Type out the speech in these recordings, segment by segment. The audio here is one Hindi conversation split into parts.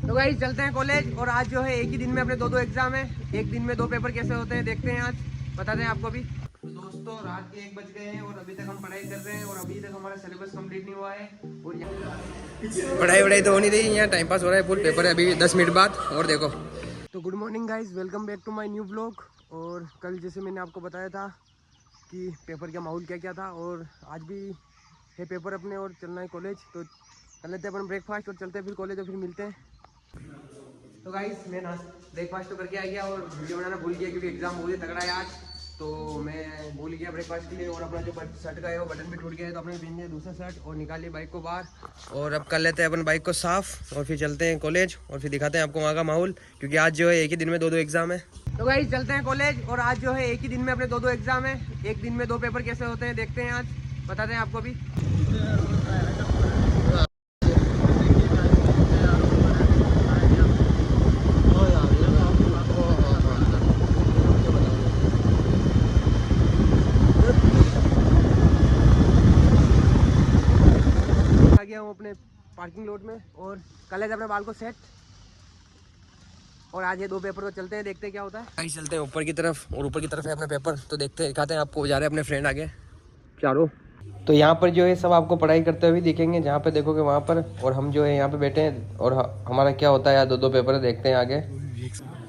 तो गाइस चलते हैं कॉलेज। और आज जो है एक ही दिन में अपने दो एग्जाम है। एक दिन में दो पेपर कैसे होते हैं देखते हैं, आज बताते हैं आपको भी। दोस्तों रात के 1 बज गए हैं और अभी तक हम पढ़ाई कर रहे हैं और अभी तक हमारा सिलेबस कंप्लीट नहीं हुआ है। और पढ़ाई तो हो नहीं रही, यहाँ टाइम पास हो रहा है। फुल पेपर है अभी 10 मिनट बाद। और देखो तो good morning guys, welcome back to my new blog. और कल जैसे मैंने आपको बताया था कि पेपर का माहौल क्या क्या था, और आज भी है पेपर अपने और चलना है कॉलेज। तो कर लेते हैं अपन ब्रेकफास्ट और चलते हैं फिर कॉलेज और फिर मिलते हैं। तो गाइस मैं ब्रेकफास्ट तो करके आ गया और वीडियो बनाना भूल गया क्योंकि एग्जाम बहुत ही तगड़ा है आज। तो मैं भूल गया ब्रेकफास्ट के लिए। और अपना जो शर्ट का है वो बटन भी टूट गया है, तो अपने पहन लिया दूसरा शर्ट और निकाली बाइक को बाहर। और अब कर लेते हैं अपन बाइक को साफ़ और फिर चलते हैं कॉलेज और फिर दिखाते हैं आपको वहाँ का माहौल, क्योंकि आज जो है एक ही दिन में दो एग्जाम है। तो गाइस चलते हैं कॉलेज। और आज जो है एक ही दिन में अपने दो एग्जाम है। एक दिन में दो पेपर कैसे होते हैं देखते हैं, आज बताते हैं आपको भी। अपने पार्किंग लॉट में और कर लेते अपने बाल को सेट। और आज ये दो पेपर तो चलते हैं, देखते हैं क्या होता है। कहीं चलते हैं ऊपर की तरफ, और ऊपर की तरफ है अपना पेपर। तो देखते हैं, दिखाते हैं आपको। जा रहे हैं अपने फ्रेंड आगे चारों। तो यहाँ पर जो है सब आपको पढ़ाई करते हुए दिखेंगे, जहाँ पे देखोगे वहाँ पर। और हम जो है यहाँ पे बैठे हैं और हमारा क्या होता है यार, दो पेपर देखते हैं आगे।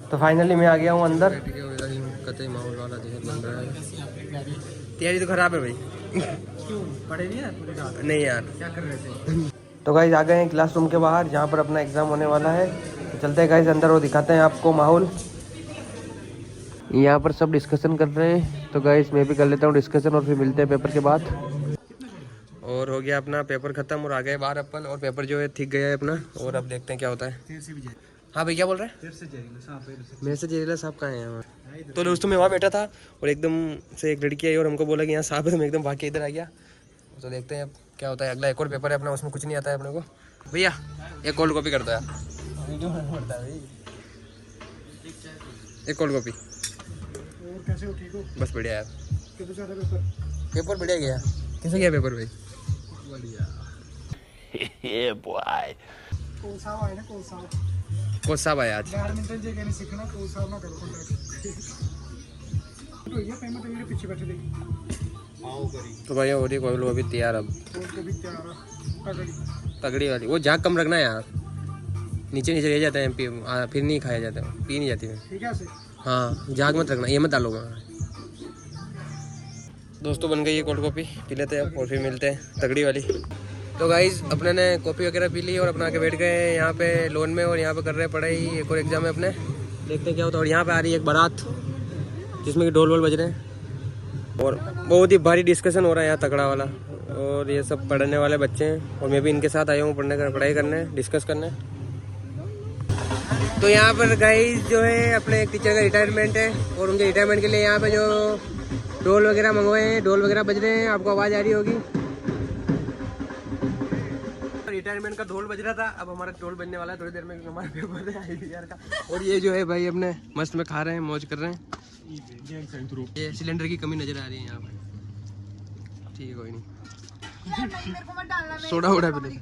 तो फाइनली मैं आ गया हूँ अंदर। माहौल वाला तैयारी तो खराब है भाई। पढ़े नहीं यार? नहीं यार, क्या कर रहे थे? तो गाइस आ गए हैं क्लासरूम के बाहर, जहाँ पर अपना एग्जाम होने वाला है। तो चलते हैं गाइस अंदर और दिखाते हैं आपको माहौल। यहाँ पर सब डिस्कशन कर रहे हैं, तो गाइस मैं भी कर लेता हूँ डिस्कशन और फिर मिलते हैं पेपर के बाद। और हो गया अपना पेपर खत्म और आ गए बाहर अपन। और पेपर जो है ठीक गया है अपना। और अब देखते हैं क्या होता है। हाँ भाई क्या बोल रहे हैं? मेरे से जहरीला सांप कहाँ है यहाँ? तो दोस्तों मैं वहाँ बैठा था और एकदम से एक लड़की आई और हमको बोला कि यहाँ सांप है, तो मैं एकदम भाग के इधर आ गया। तो देखते हैं अब क्या होता है। अगला एक और पेपर है अपना, उसमें कुछ नहीं आता है अपने को। भैया एक कोल्ड कॉपी कर दो यार। एक कोल्ड कॉपी। कैसे हो? ठीक हो? बस बढ़िया यार। पेपर बढ़िया गया। कैसे गया पेपर भाई? बढ़िया। कौन सा है ना, कौन सा साहब आया आज। बैडमिंटन जे कहने सीखना, कौन सा ना करो कॉन्टैक्ट। तो ये पेमेंट मेरे पीछे बैठे देखी। आओ करी। तो भाई हो रही कोई अभी तैयार। अब तो भी तैयार है तगड़ी वाली। वो जाग कम रखना है यार, नीचे नीचे रह जाता है फिर नहीं खाया जाता है, पी नहीं जाती है। ठीक है। हाँ जाग मत रखना, ये मत डालोगा। दोस्तों बन गई ये कोल्ड कॉफ़ी, पी लेते हैं और फिर मिलते हैं तगड़ी वाली। तो गाइस अपने ने कॉफ़ी वगैरह पी ली और अपना के बैठ गए यहाँ पे लोन में। और यहाँ पे कर रहे हैं पढ़ाई, एक और एग्जाम है अपने, देखते हैं क्या होता है। और यहाँ पे आ रही है एक बारात जिसमें कि ढोल वोल बज रहे हैं और बहुत ही भारी डिस्कशन हो रहा है यहाँ तगड़ा वाला। और ये सब पढ़ने वाले बच्चे हैं और मैं भी इनके साथ आया हूँ पढ़ाई करने, डिस्कस करने। तो यहाँ पर गाइस जो है अपने एक टीचर का रिटायरमेंट है और उनके रिटायरमेंट के लिए यहाँ पे जो ढोल वगैरह मंगवाए हैं, ढोल वगैरह बज रहे हैं, आपको आवाज़ आ रही होगी। रिटायरमेंट का ढोल बज रहा था, अब हमारा ढोल बजने वाला है थोड़ी देर में, हमारा पेपर है IBR का। और ये जो है भाई अपने मस्त में खा रहे हैं, मौज कर रहे हैं। ये सिलेंडर की कमी नजर आ रही है यहाँ पे। ठीक है कोई नहीं, सोडा वोडा भी नहीं।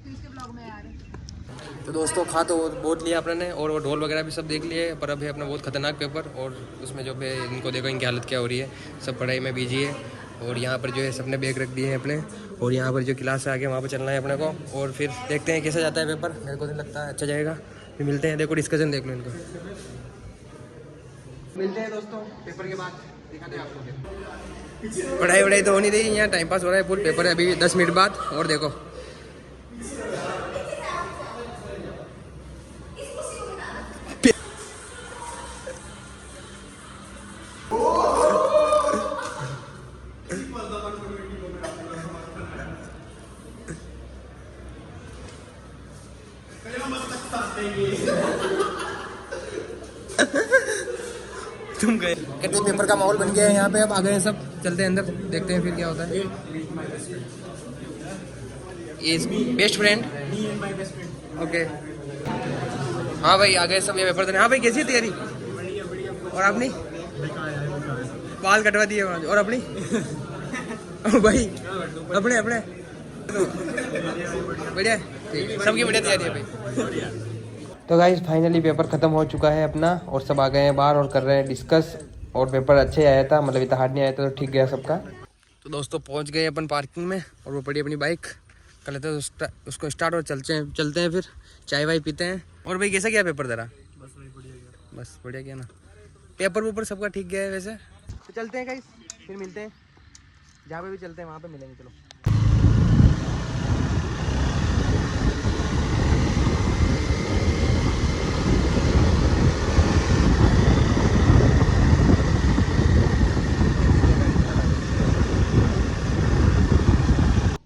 तो दोस्तों खा तो बहुत लिया अपने ने और वो ढोल वगैरह भी सब देख लिए। पर अब है अपना बहुत खतरनाक पेपर और उसमें जो है इनको देखो इनकी हालत क्या हो रही है। सब पढ़ाई में बिजी है और यहाँ पर जो है सबने बैग रख दिए हैं अपने। और यहाँ पर जो क्लास है आगे वहाँ पर चलना है अपने को। और फिर देखते हैं कैसा जाता है पेपर। मेरे को नहीं लगता है अच्छा जाएगा, फिर मिलते हैं। देखो डिस्कशन देख लो इनको, मिलते हैं दोस्तों पेपर के बाद, दिखाते हैं आपको। पढ़ाई वढ़ाई तो हो नहीं रही, यहाँ टाइम पास हो रहा है। फुल पेपर है अभी 10 मिनट बाद। और देखो तुम गए। कहते पेपर का माहौल बन गया है यहाँ पे। अब आ गए सब, चलते हैं अंदर, देखते हैं फिर क्या होता है। Is best friend. ओके हाँ भाई आ गए सब, ये पेपर देने। हाँ भाई कैसी है तैयारी? और अपनी बाल कटवा दिए और अपनी भाई अपने बढ़िया, सबकी बढ़िया तैयारी है भाई। तो गाइस फाइनली पेपर ख़त्म हो चुका है अपना और सब आ गए हैं बाहर और कर रहे हैं डिस्कस। और पेपर अच्छे आया था, मतलब इतना हार्ड नहीं आया था, तो ठीक गया सबका। तो दोस्तों पहुंच गए अपन पार्किंग में और वो पड़ी अपनी बाइक कर लेते हैं उसको स्टार्ट और चलते हैं फिर चाय वाय पीते हैं। और भाई कैसा गया पेपर तेरा? बस भाई बढ़िया गया। बस बढ़िया गया ना, पेपर वेपर सबका ठीक गया है वैसे। तो चलते हैं गाइस, फिर मिलते हैं, जहाँ पे भी चलते हैं वहाँ पे मिलेंगे। चलो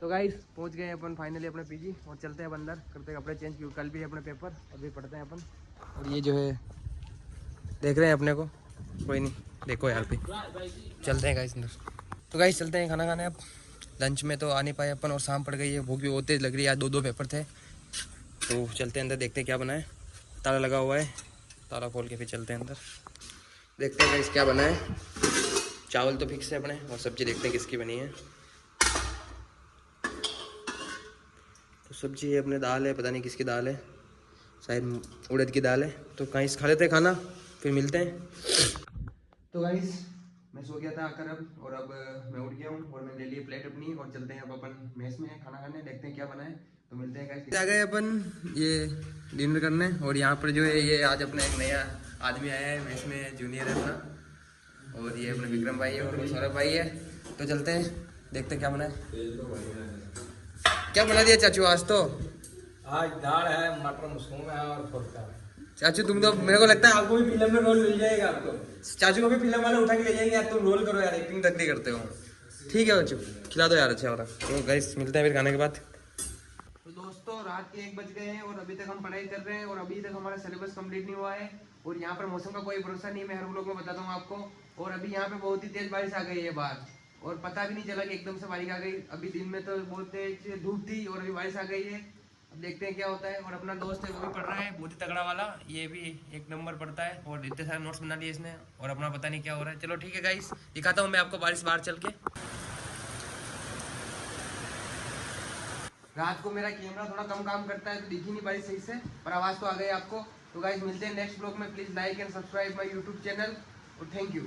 तो गाइस पहुंच गए अपन फाइनली अपने पीजी और चलते हैं अब अंदर, करते हैं कपड़े चेंज, क्योंकि कल भी है अपने पेपर, अभी पढ़ते हैं अपन। और ये जो है देख रहे हैं अपने को, कोई नहीं देखो यार पे, चलते हैं गाइस अंदर। तो गाइस चलते हैं खाना खाने। अब लंच में तो आ नहीं पाए अपन और शाम पड़ गई है, भूख भी बहुत तेज लग रही है, आज दो पेपर थे। तो चलते हैं अंदर, देखते हैं क्या बना है। ताला लगा हुआ है, ताला खोल के फिर चलते हैं अंदर, देखते हैं गाइस क्या बना है। चावल तो फिक्स है अपने, और सब्जी देखते हैं किसकी बनी है। तो सब्जी है अपने, दाल है, पता नहीं किसकी दाल है, शायद उड़द की दाल है। तो कहीं खा लेते हैं खाना, फिर मिलते हैं। तो गाइस मैं सो गया था आकर अब, और अब मैं उठ गया हूँ और मैंने ले ली प्लेट अपनी और चलते हैं अब अपन मेस में खाना खाने, देखते हैं क्या बना है। तो मिलते हैं गाइस। आ गए अपन ये डिनर करने, और यहाँ पर जो है ये आज अपना एक नया आदमी आया है मेस में, जूनियर है अपना, और ये अपने विक्रम भाई है और वो सौरभ भाई है। तो चलते हैं देखते हैं क्या बना है। क्या बना दिया चाचू आज? तो आज दाल है, मटर मशरूम है और फुल्का। चाचू तुम तो, मेरे को लगता है आपको भी फिल्म में रोल मिल जाएगा आपको। चाचू को भी फिल्म वाले उठा के ले जाएंगे यार, तुम रोल करो यार, एक्टिंग तक नहीं करते हो। ठीक है चाचू, खिला दो यार अच्छा वाला। तो गाइस मिलते हैं फिर खाने के बाद। तो दोस्तों रात के 1 बज गए हैं और अभी तक हम पढ़ाई कर रहे हैं और अभी तक हमारा सिलेबस कंप्लीट नहीं हुआ है। और यहाँ पर मौसम का कोई भरोसा नहीं, मैं हर लोग में बताता हूँ आपको। और अभी यहाँ पे बहुत ही तेज बारिश आ गई है बाहर, और पता भी नहीं चला कि एकदम से बारिश आ गई। अभी दिन में तो बहुत तेज धूप थी और अभी बारिश आ गई है। अब देखते हैं क्या होता है। और अपना दोस्त है वो भी पढ़ रहा है, बहुत ही तगड़ा वाला, ये भी 1 नंबर पढ़ता है और इतने सारे नोट्स बना लिए इसने, और अपना पता नहीं क्या हो रहा है। चलो ठीक है गाइस, दिखाता हूँ मैं आपको बारिश बाहर चल के। रात को मेरा कैमरा थोड़ा कम काम करता है तो दिखी नहीं बारिश सही से, पर आवाज़ तो आ गई आपको। तो गाइस मिलते हैं नेक्स्ट ब्लॉग में, please like and subscribe my YouTube channel, और थैंक यू।